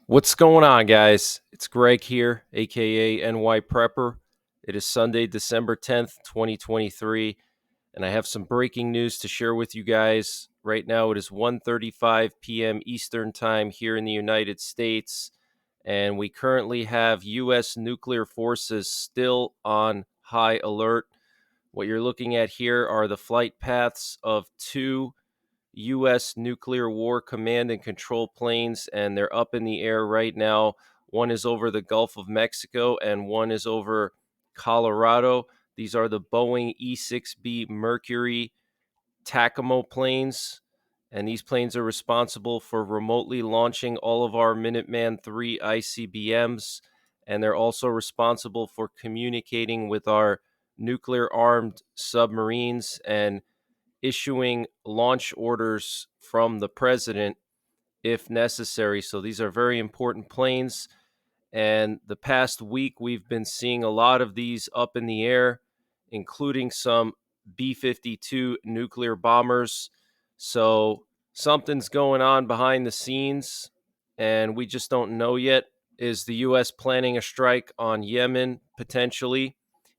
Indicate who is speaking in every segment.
Speaker 1: What's going on, guys? It's Greg here, aka NYPrepper. It is Sunday, December 10th, 2023, and I have some breaking news to share with you guys. Right now, it is 1:35 p.m. Eastern Time here in the United States, and we currently have U.S. nuclear forces still on high alert. What you're looking at here are the flight paths of two U.S. nuclear war command and control planes, and they're up in the air right now. One is over the Gulf of Mexico, and one is over Colorado. These are the Boeing E-6B Mercury TACAMO planes, and these planes are responsible for remotely launching all of our Minuteman III ICBMs, and they're also responsible for communicating with our nuclear-armed submarines and issuing launch orders from the president if necessary. So these are very important planes. And the past week, we've been seeing a lot of these up in the air, including some B 52 nuclear bombers. So something's going on behind the scenes, and we just don't know yet. Is the U.S. planning a strike on Yemen potentially?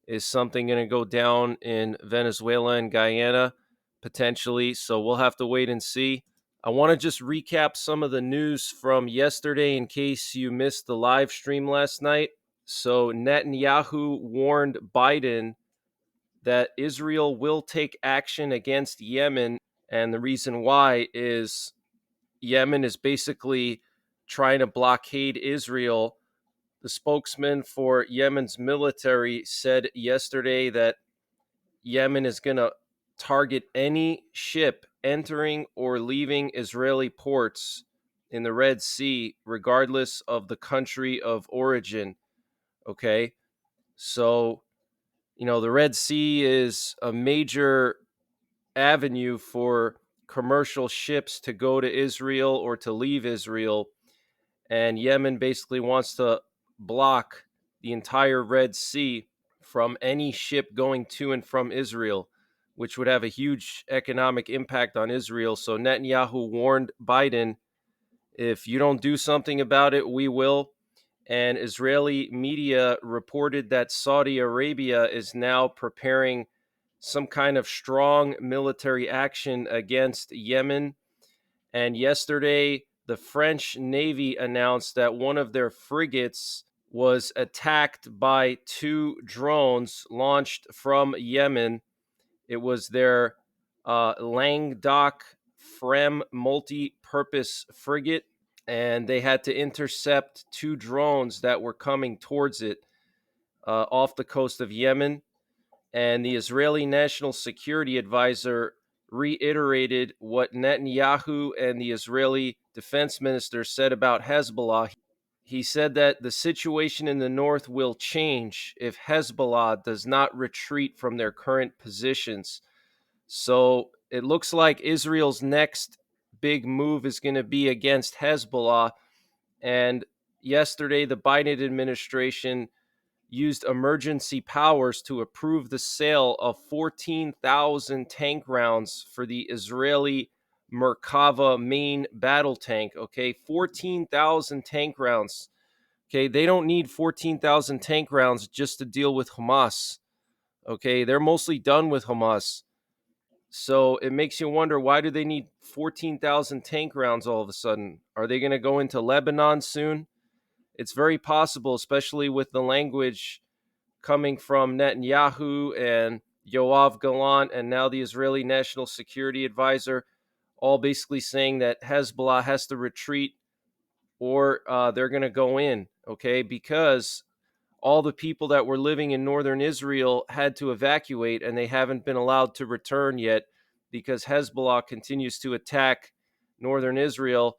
Speaker 1: Is something going to go down in Venezuela and Guyana potentially? So we'll have to wait and see. I want to just recap some of the news from yesterday in case you missed the live stream last night. So Netanyahu warned Biden that Israel will take action against Yemen. And the reason why is Yemen is basically trying to blockade Israel. The spokesman for Yemen's military said yesterday that Yemen is going to target any ship entering or leaving Israeli ports in the Red Sea, regardless of the country of origin. Okay. So, the Red Sea is a major avenue for commercial ships to go to Israel or to leave Israel. And Yemen basically wants to block the entire Red Sea from any ship going to and from Israel, which would have a huge economic impact on Israel. So Netanyahu warned Biden, if you don't do something about it, we will. And Israeli media reported that Saudi Arabia is now preparing some kind of strong military action against Yemen. And yesterday, the French Navy announced that one of their frigates was attacked by two drones launched from Yemen. It was their Languedoc Frem multi-purpose frigate, and they had to intercept two drones that were coming towards it off the coast of Yemen. And the Israeli National Security Advisor reiterated what Netanyahu and the Israeli defense minister said about Hezbollah. He said that the situation in the north will change if Hezbollah does not retreat from their current positions. So it looks like Israel's next big move is going to be against Hezbollah. And yesterday, the Biden administration used emergency powers to approve the sale of 14,000 tank rounds for the Israeli Merkava main battle tank. Okay, 14,000 tank rounds. Okay, they don't need 14,000 tank rounds just to deal with Hamas. Okay, they're mostly done with Hamas. So it makes you wonder, why do they need 14,000 tank rounds all of a sudden? Are they going to go into Lebanon soon? It's very possible, especially with the language coming from Netanyahu and Yoav Gallant and now the Israeli National Security Advisor, all basically saying that Hezbollah has to retreat or they're going to go in, okay? Because all the people that were living in northern Israel had to evacuate, and they haven't been allowed to return yet because Hezbollah continues to attack northern Israel.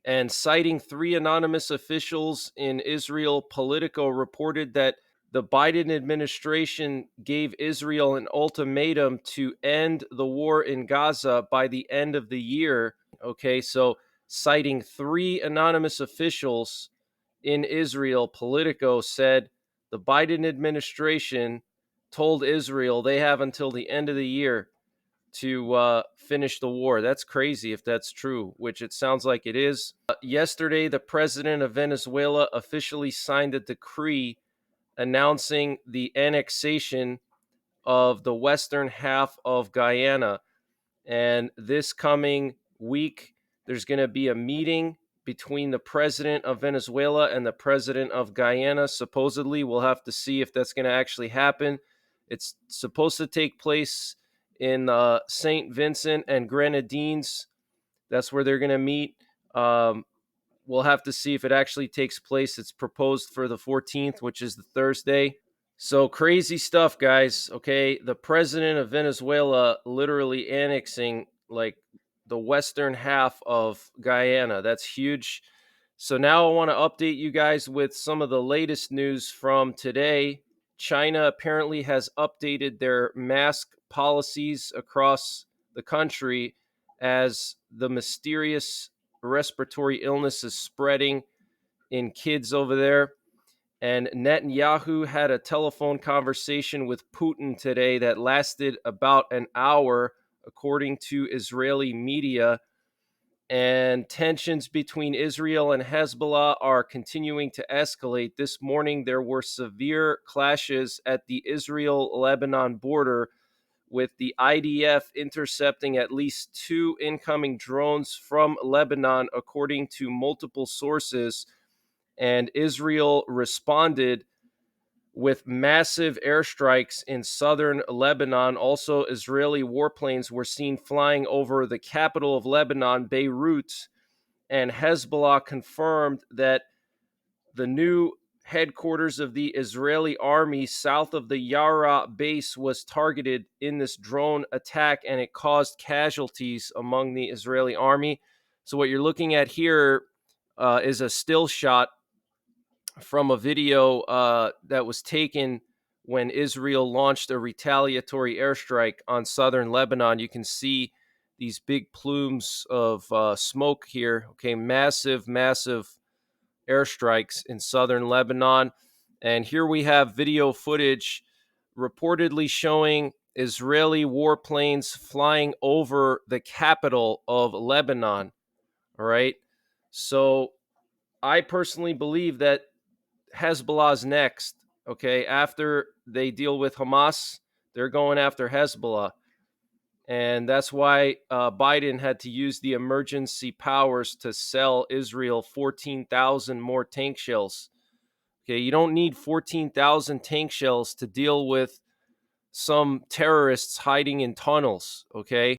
Speaker 1: And citing three anonymous officials in Israel, Politico reported that the Biden administration gave Israel an ultimatum to end the war in Gaza by the end of the year. Okay, so citing three anonymous officials in Israel, Politico said the Biden administration told Israel they have until the end of the year to finish the war. That's crazy if that's true, which it sounds like it is. Yesterday, the president of Venezuela officially signed a decree announcing the annexation of the western half of Guyana. And this coming week, there's going to be a meeting between the president of Venezuela and the president of Guyana. Supposedly, we'll have to see if that's going to actually happen. It's supposed to take place in St. Vincent and Grenadines. That's where they're going to meet. We'll have to see if it actually takes place. It's proposed for the 14th, which is the Thursday. So crazy stuff, guys. Okay, the president of Venezuela literally annexing like the western half of Guyana. That's huge. So now I want to update you guys with some of the latest news from today. China apparently has updated their mask policies across the country as the mysterious respiratory illness is spreading in kids over there. And Netanyahu had a telephone conversation with Putin today that lasted about an hour, according to Israeli media. And tensions between Israel and Hezbollah are continuing to escalate. This morning, there were severe clashes at the Israel-Lebanon border, with the IDF intercepting at least 2 incoming drones from Lebanon, according to multiple sources. And Israel responded with massive airstrikes in southern Lebanon. Also, Israeli warplanes were seen flying over the capital of Lebanon, Beirut, and Hezbollah confirmed that the new headquarters of the Israeli army south of the Yara base was targeted in this drone attack, and it caused casualties among the Israeli army. So what you're looking at here is a still shot from a video that was taken when Israel launched a retaliatory airstrike on southern Lebanon. You can see these big plumes of smoke here. Okay, massive, massive airstrikes in southern Lebanon. And here we have video footage reportedly showing Israeli warplanes flying over the capital of Lebanon. All right. So I personally believe that Hezbollah's next. Okay, after they deal with Hamas, they're going after Hezbollah. And that's why Biden had to use the emergency powers to sell Israel 14,000 more tank shells. Okay, you don't need 14,000 tank shells to deal with some terrorists hiding in tunnels. Okay,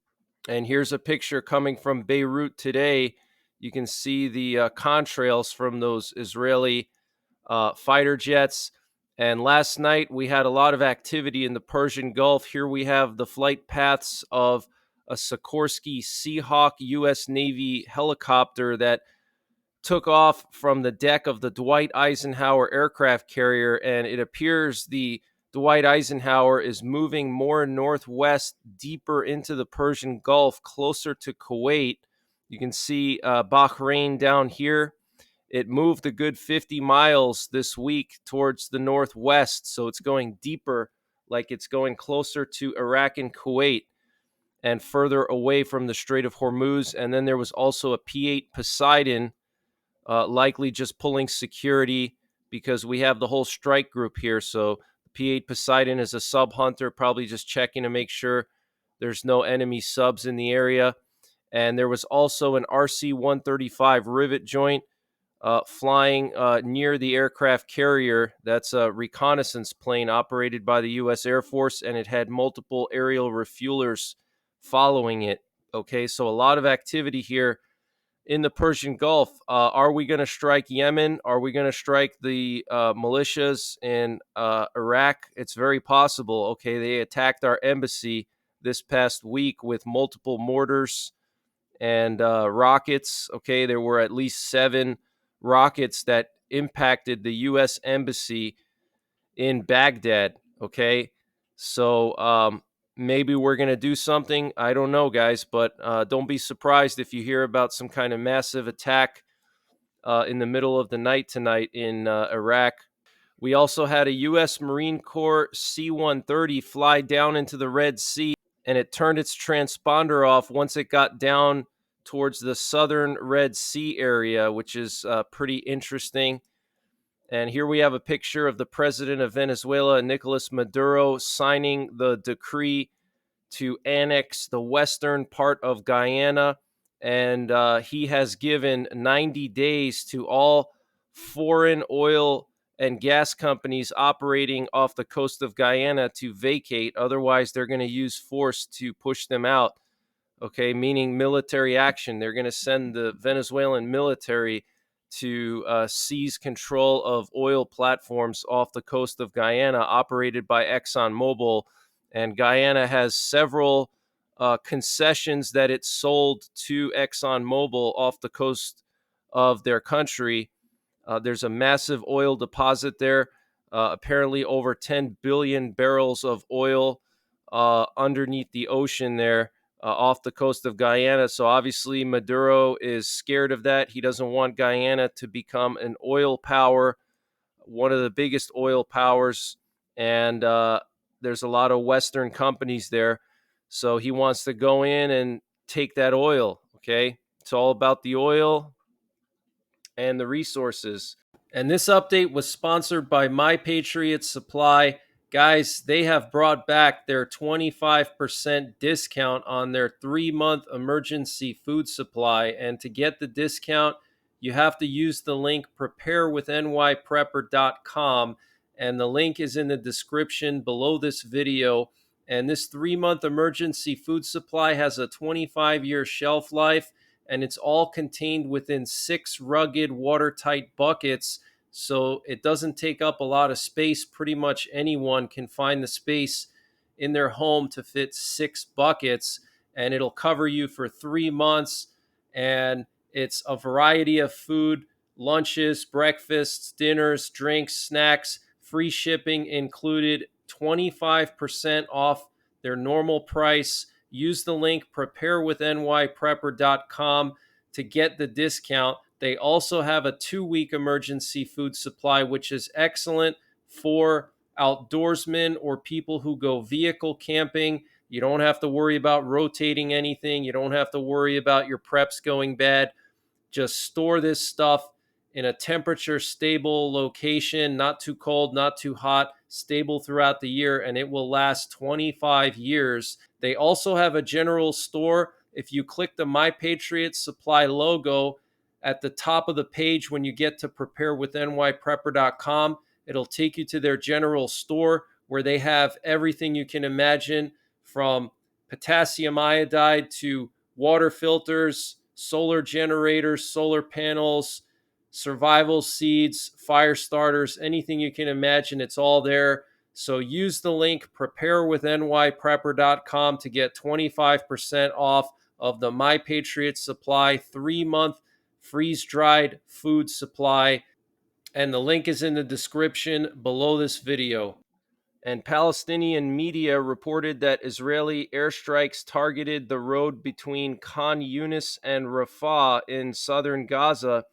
Speaker 1: and here's a picture coming from Beirut today. You can see the contrails from those Israeli fighter jets. And last night we had a lot of activity in the Persian Gulf. Here we have the flight paths of a Sikorsky Seahawk U.S. Navy helicopter that took off from the deck of the Dwight Eisenhower aircraft carrier. And it appears the Dwight Eisenhower is moving more northwest, deeper into the Persian Gulf, closer to Kuwait. You can see Bahrain down here. It moved a good 50 miles this week towards the northwest, so it's going deeper, like it's going closer to Iraq and Kuwait and further away from the Strait of Hormuz. And then there was also a P-8 Poseidon, likely just pulling security because we have the whole strike group here. So the P-8 Poseidon is a sub hunter, probably just checking to make sure there's no enemy subs in the area. And there was also an RC-135 rivet joint flying near the aircraft carrier. That's a reconnaissance plane operated by the U.S. Air Force, and it had multiple aerial refuelers following it. Okay, so a lot of activity here in the Persian Gulf. Are we going to strike Yemen? Are we going to strike the militias in Iraq? It's very possible. Okay, they attacked our embassy this past week with multiple mortars and rockets. Okay, there were at least 7 rockets that impacted the U.S. embassy in Baghdad. Okay, so maybe we're going to do something. I don't know, guys, but don't be surprised if you hear about some kind of massive attack in the middle of the night tonight in Iraq. We also had a U.S. Marine Corps C-130 fly down into the Red Sea and it turned its transponder off once it got down towards the southern Red Sea area, which is pretty interesting. And here we have a picture of the president of Venezuela, Nicolas Maduro, signing the decree to annex the western part of Guyana. And he has given 90 days to all foreign oil and gas companies operating off the coast of Guyana to vacate. Otherwise, they're going to use force to push them out. Okay, meaning military action. They're going to send the Venezuelan military to seize control of oil platforms off the coast of Guyana operated by ExxonMobil. And Guyana has several concessions that it sold to ExxonMobil off the coast of their country. There's a massive oil deposit there, apparently over 10 billion barrels of oil underneath the ocean there off the coast of Guyana. So obviously Maduro is scared of that. He doesn't want Guyana to become an oil power, one of the biggest oil powers. And there's a lot of Western companies there. So he wants to go in and take that oil. Okay. It's all about the oil and the resources. And this update was sponsored by My Patriot Supply. Guys, they have brought back their 25% discount on their 3-month emergency food supply. And to get the discount, you have to use the link preparewithnyprepper.com. And the link is in the description below this video. And this 3-month emergency food supply has a 25-year shelf life, and it's all contained within 6 rugged watertight buckets, so it doesn't take up a lot of space. Pretty much anyone can find the space in their home to fit 6 buckets, and it'll cover you for 3 months. And it's a variety of food, lunches, breakfasts, dinners, drinks, snacks, free shipping included, 25% off their normal price. Use the link preparewithnyprepper.com to get the discount. They also have a 2-week emergency food supply, which is excellent for outdoorsmen or people who go vehicle camping. You don't have to worry about rotating anything. You don't have to worry about your preps going bad. Just store this stuff in a temperature stable location, not too cold, not too hot, stable throughout the year, and it will last 25 years. They also have a general store. If you click the My Patriot Supply logo at the top of the page when you get to preparewithnyprepper.com, it'll take you to their general store where they have everything you can imagine, from potassium iodide to water filters, solar generators, solar panels, survival seeds, fire starters, anything you can imagine, it's all there. So use the link preparewithnyprepper.com to get 25% off of the My Patriot Supply 3-month freeze-dried food supply. And the link is in the description below this video. And Palestinian media reported that Israeli airstrikes targeted the road between Khan Yunis and Rafah in southern Gaza,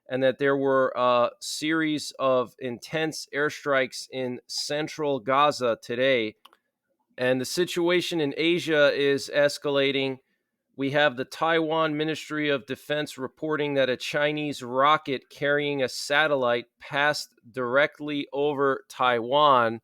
Speaker 1: and that there were a series of intense airstrikes in central Gaza today. And the situation in Asia is escalating. We have the Taiwan Ministry of Defense reporting that a Chinese rocket carrying a satellite passed directly over Taiwan.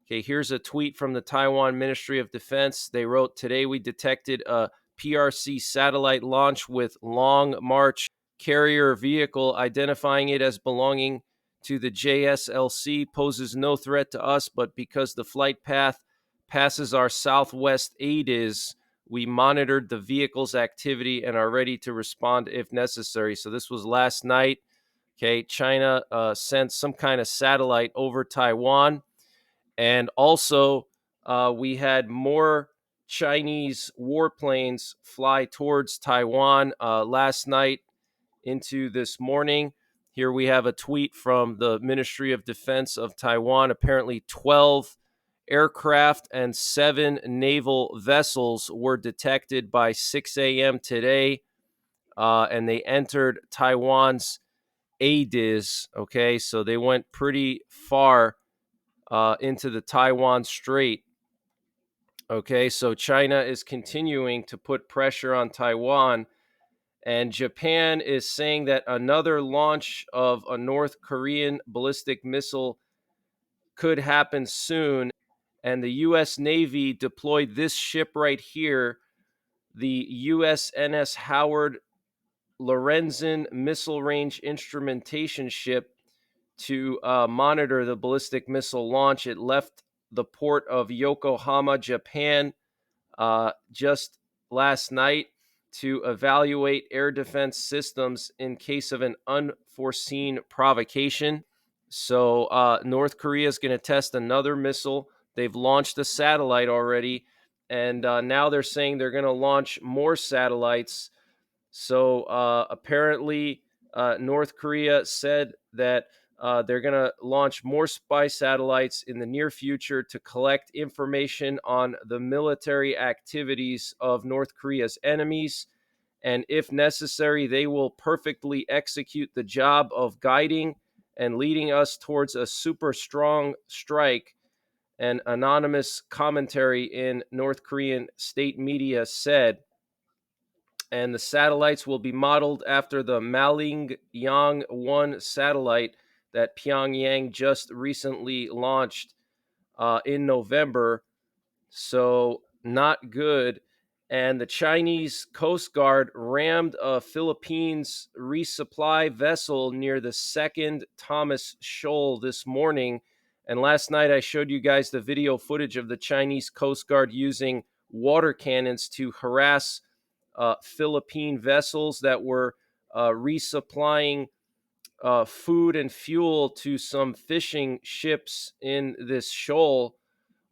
Speaker 1: Okay, here's a tweet from the Taiwan Ministry of Defense. They wrote, "Today we detected a PRC satellite launch with Long March carrier vehicle. Identifying it as belonging to the JSLC poses no threat to us, but because the flight path passes our southwest ADIS, we monitored the vehicle's activity and are ready to respond if necessary." So this was last night. Okay, China sent some kind of satellite over Taiwan. And also, we had more Chinese warplanes fly towards Taiwan last night into this morning. Here we have a tweet from the Ministry of Defense of Taiwan. Apparently 12 aircraft and 7 naval vessels were detected by 6 a.m. today, and they entered Taiwan's ADIS. Okay, so they went pretty far into the Taiwan Strait. Okay, so China is continuing to put pressure on Taiwan, and Japan is saying that another launch of a North Korean ballistic missile could happen soon. And the U.S. Navy deployed this ship right here, the USNS Howard Lorenzen Missile Range Instrumentation Ship, to monitor the ballistic missile launch. It left the port of Yokohama, Japan, just last night to evaluate air defense systems in case of an unforeseen provocation. So North Korea is going to test another missile. They've launched a satellite already, and now they're saying they're going to launch more satellites. So apparently, North Korea said that they're going to launch more spy satellites in the near future to collect information on the military activities of North Korea's enemies. And if necessary, they will perfectly execute the job of guiding and leading us towards a super strong strike. An anonymous commentary in North Korean state media said. And the satellites will be modeled after the Malingyang 1 satellite that Pyongyang just recently launched in November. So, not good. And the Chinese Coast Guard rammed a Philippines resupply vessel near the second Thomas Shoal this morning. And last night I showed you guys the video footage of the Chinese Coast Guard using water cannons to harass Philippine vessels that were resupplying food and fuel to some fishing ships in this shoal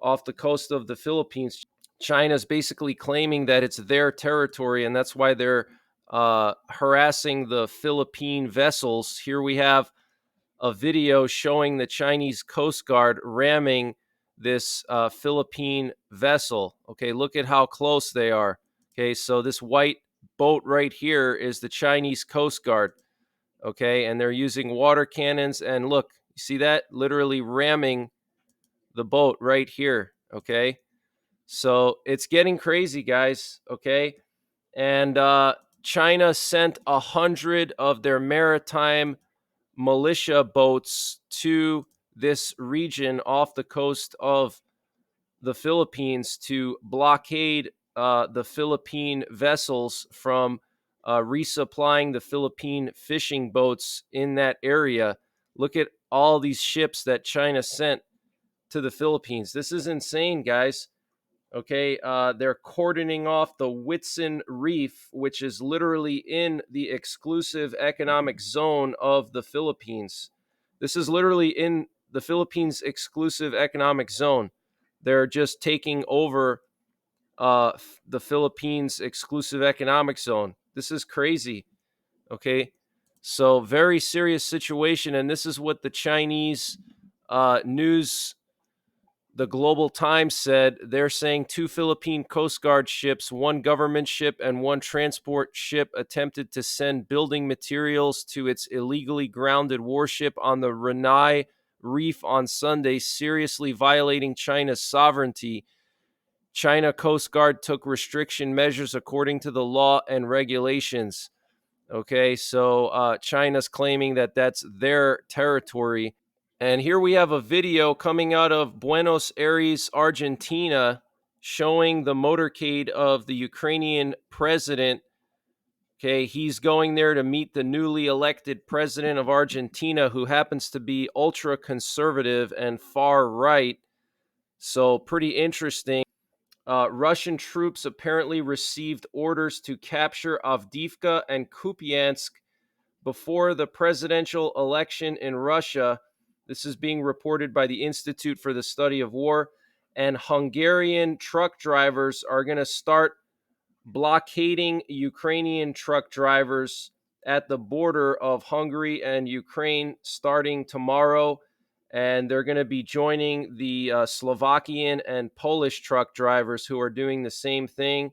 Speaker 1: off the coast of the Philippines. China's basically claiming that it's their territory, and that's why they're harassing the Philippine vessels. Here we have a video showing the Chinese Coast Guard ramming this Philippine vessel. Okay, look at how close they are. Okay, so this white boat right here is the Chinese Coast Guard. Okay, and they're using water cannons. And look, you see that? Literally ramming the boat right here. Okay, so it's getting crazy, guys. Okay, and China sent 100 of their maritime militia boats to this region off the coast of the Philippines to blockade the Philippine vessels from resupplying the Philippine fishing boats in that area. Look at all these ships that China sent to the Philippines. This is insane, guys. Okay, they're cordoning off the Whitsun Reef, which is literally in the exclusive economic zone of the Philippines. This is literally in the Philippines' exclusive economic zone. They're just taking over the Philippines' exclusive economic zone. This is crazy. Okay, so very serious situation, and this is what the Chinese news, the Global Times, said. They're saying 2 Philippine Coast Guard ships, 1 government ship, and 1 transport ship attempted to send building materials to its illegally grounded warship on the Renai Reef on Sunday, seriously violating China's sovereignty. China Coast Guard took restriction measures according to the law and regulations. Okay, so China's claiming that that's their territory. And here we have a video coming out of Buenos Aires, Argentina, showing the motorcade of the Ukrainian president. Okay, he's going there to meet the newly elected president of Argentina, who happens to be ultra conservative and far right. So, pretty interesting. Russian troops apparently received orders to capture Avdiivka and Kupiansk before the presidential election in Russia. This is being reported by the Institute for the Study of War. And Hungarian truck drivers are going to start blockading Ukrainian truck drivers at the border of Hungary and Ukraine starting tomorrow. And they're going to be joining the Slovakian and Polish truck drivers who are doing the same thing.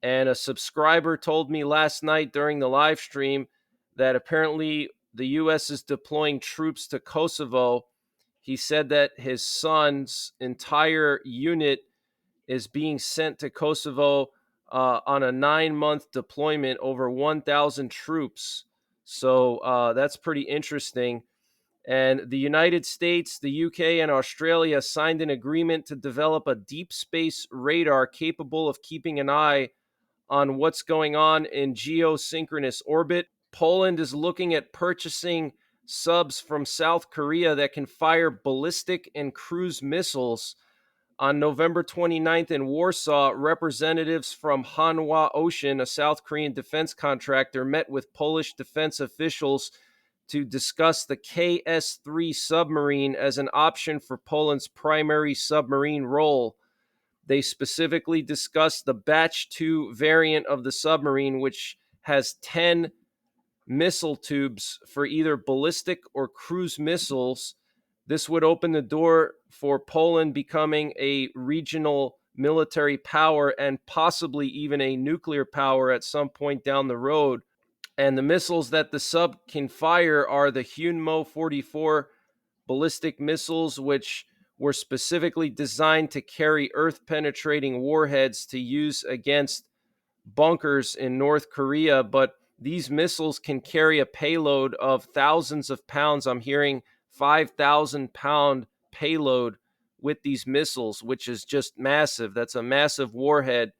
Speaker 1: And a subscriber told me last night during the live stream that apparently the U.S. is deploying troops to Kosovo. He said that his son's entire unit is being sent to Kosovo on a 9-month deployment, over 1,000 troops. So that's pretty interesting. And the United States, the UK, and Australia signed an agreement to develop a deep space radar capable of keeping an eye on what's going on in geosynchronous orbit. Poland is looking at purchasing subs from South Korea that can fire ballistic and cruise missiles. On November 29th in Warsaw, representatives from Hanwha Ocean, a South Korean defense contractor, met with Polish defense officials to discuss the KS-3 submarine as an option for Poland's primary submarine role. They specifically discussed the Batch 2 variant of the submarine, which has 10 missile tubes for either ballistic or cruise missiles. This would open the door for Poland becoming a regional military power and possibly even a nuclear power at some point down the road. And the missiles that the sub can fire are the Hunmo 44 ballistic missiles, which were specifically designed to carry earth-penetrating warheads to use against bunkers in North Korea. But these missiles can carry a payload of thousands of pounds. I'm hearing 5,000-pound payload with these missiles, which is just massive. That's a massive warhead.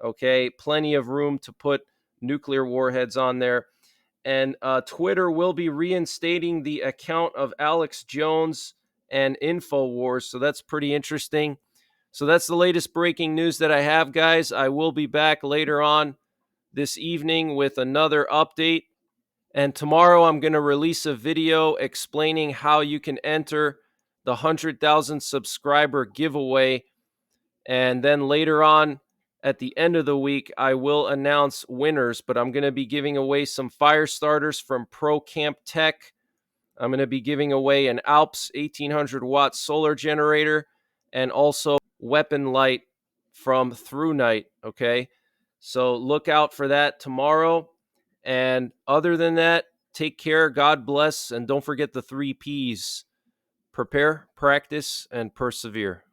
Speaker 1: Okay, plenty of room to put nuclear warheads on there. And Twitter will be reinstating the account of Alex Jones and InfoWars. So that's pretty interesting. So that's the latest breaking news that I have, guys. I will be back later on this evening with another update. And tomorrow I'm going to release a video explaining how you can enter the 100,000 subscriber giveaway. And then later on, at the end of the week, I will announce winners, but I'm going to be giving away some fire starters from Pro Camp Tech. I'm going to be giving away an Alps 1800 watt solar generator and also weapon light from Through Night. Okay, so look out for that tomorrow. And other than that, take care, God bless, and don't forget the 3 Ps: prepare, practice, and persevere.